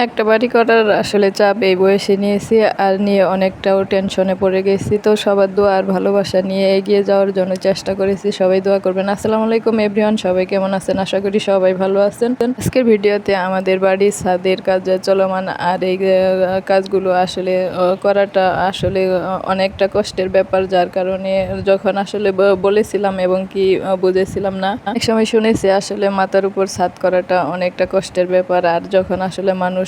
একটা বাড়ি করার আসলে চাপ এই বয়সে নিয়েছি, আর নিয়ে অনেকটাও টেনশনে পড়ে গেছি। তো সবার দোয়া আর ভালোবাসা নিয়ে এগিয়ে যাওয়ার জন্য চেষ্টা করেছি। সবাই দোয়া করবেন। আসসালামু আলাইকুম এভরিওয়ান, সবাই কেমন আছেন? আশা করি সবাই ভালো আছেন। আজকের ভিডিওতে আমাদের বাড়ির ছাদের কাজ চলমান, আর এই কাজগুলো আসলে করাটা আসলে অনেকটা কষ্টের ব্যাপার, যার কারণে যখন আসলে বলেছিলাম এবং কি বুঝেছিলাম না, এক সময় শুনেছি আসলে মাথার উপর ছাদ করাটা অনেকটা কষ্টের ব্যাপার। আর যখন আসলে মানুষ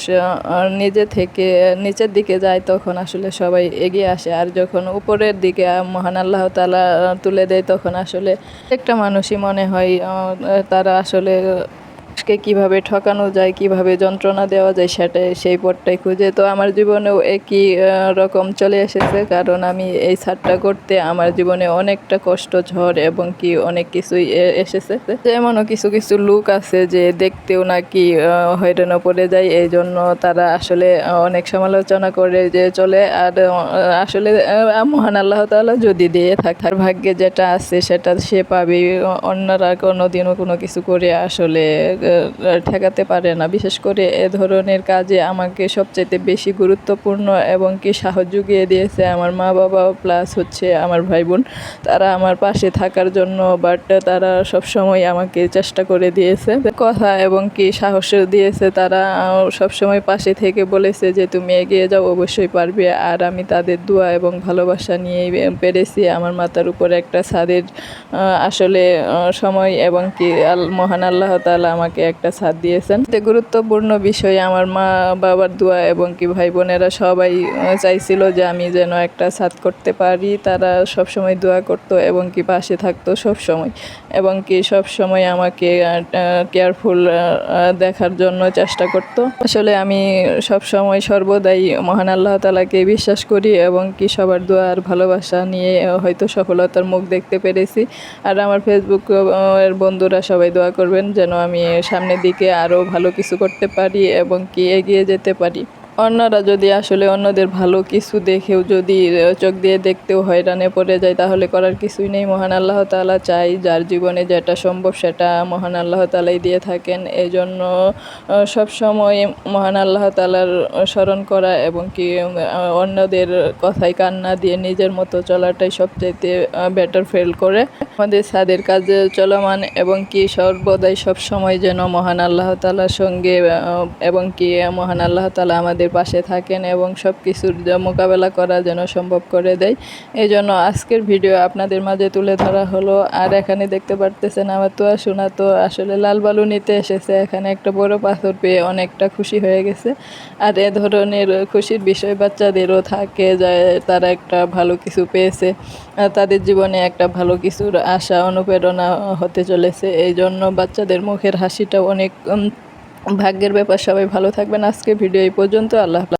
নিজে থেকে নিচের দিকে যায় তখন আসলে সবাই এগিয়ে আসে, আর যখন উপরের দিকে মহান আল্লাহ তাআলা তুলে দেয় তখন আসলে একটা মানুষই মনে হয় তারা আসলে কিভাবে ঠকানো যায়, কিভাবে যন্ত্রণা দেওয়া যায় সেই পথটাই খুঁজে। তো আমার জীবনেও একই রকম চলে এসেছে, কারণ আমি এই ছাদটা করতে আমার জীবনে অনেকটা কষ্ট, ঝড় এবং কি অনেক কিছুই এসেছে। যেমনও কিছু কিছু লোক আছে যে দেখতেও নাকি হয়রানো পড়ে যায়, এই জন্য তারা আসলে অনেক সমালোচনা করে যে চলে। আর আসলে মহান আল্লাহ তাআলা যদি দিয়ে থাকে, তার ভাগ্যে যেটা আছে সেটা সে পাবে। অন্যরা কোনোদিনও কোনো কিছু করে আসলে ঠেকাতে পারে না। বিশেষ করে এ ধরনের কাজে আমাকে সবচাইতে বেশি গুরুত্বপূর্ণ এবং কি সাহস জুগিয়ে দিয়েছে আমার মা বাবা, প্লাস হচ্ছে আমার ভাই বোন। তারা আমার পাশে থাকার জন্য, বাট তারা সবসময় আমাকে চেষ্টা করে দিয়েছে কথা এবং কি সাহস দিয়েছে। তারা সবসময় পাশে থেকে বলেছে যে তুমি এগিয়ে যাও, অবশ্যই পারবে। আর আমি তাদের দোয়া এবং ভালোবাসা নিয়েই পেরেছি আমার মাথার উপর একটা ছাদের আসলে সময়, এবং কি মহান আল্লাহ তাআলা আমাকে একটা ছাদ দিয়েছেন। গুরুত্বপূর্ণ বিষয় আমার মা বাবার দোয়া এবং কি ভাই বোনেরা সবাই চাইছিল যে আমি যেন একটা ছাদ করতে পারি। তারা সবসময় দোয়া করতো এবং কি পাশে থাকতো সবসময়, এবং কি সবসময় আমাকে কেয়ারফুল দেখার জন্য চেষ্টা করতো। আসলে আমি সবসময় সর্বদাই মহান আল্লাহ তাআলাকে বিশ্বাস করি এবং কি সবার দোয়া আর ভালোবাসা নিয়ে হয়তো সফলতার মুখ দেখতে পেরেছি। আর আমার ফেসবুক এর বন্ধুরা সবাই দোয়া করবেন যেন আমি সামনের দিকে আরও ভালো কিছু করতে পারি এবং কি এগিয়ে যেতে পারি। অন্যরা যদি আসলে অন্যদের ভালো কিছু দেখেও যদি চোখ দিয়ে দেখতেও হয়রানে পড়ে যায়, তাহলে করার কিছুই নেই। মহান আল্লাহ তাআলা চাই যার জীবনে যেটা সম্ভব সেটা মহান আল্লাহ তাআলাই দিয়ে থাকেন। এই জন্য সবসময় মহান আল্লাহ তাআলার স্মরণ করা এবং কি অন্যদের কথায় কান না দিয়ে নিজের মতো চলাটাই সবচাইতে বেটার ফিল করে। আমাদের ছাদের কাজ চলমান এবং কি সর্বদাই সবসময় যেন মহান আল্লাহ তাআলার সঙ্গে এবং কি মহান আল্লাহ তাআলা আমাদের পাশে থাকেন এবং সব কিছুর মোকাবেলা করা যেন সম্ভব করে দেয়। এই জন্য আজকের ভিডিও আপনাদের মাঝে তুলে ধরা হলো। আর এখানে দেখতে পারতেছেন আমার তো সোনা তো আসলে লাল বালু নিতে এসেছে। এখানে একটা বড় পাথর পেয়ে অনেকটা খুশি হয়ে গেছে। আর এ ধরনের খুশির বিষয় বাচ্চাদেরও থাকে, যায় তারা একটা ভালো কিছু পেয়েছে, তাদের জীবনে একটা ভালো কিছুর আশা অনুপ্রেরণা হতে চলেছে। এই জন্য বাচ্চাদের মুখের হাসিটা অনেক ভাগ্যের ব্যাপার। সবাই ভালো থাকবেন। আজকে ভিডিও এই পর্যন্ত। আল্লাহ হাফেজ।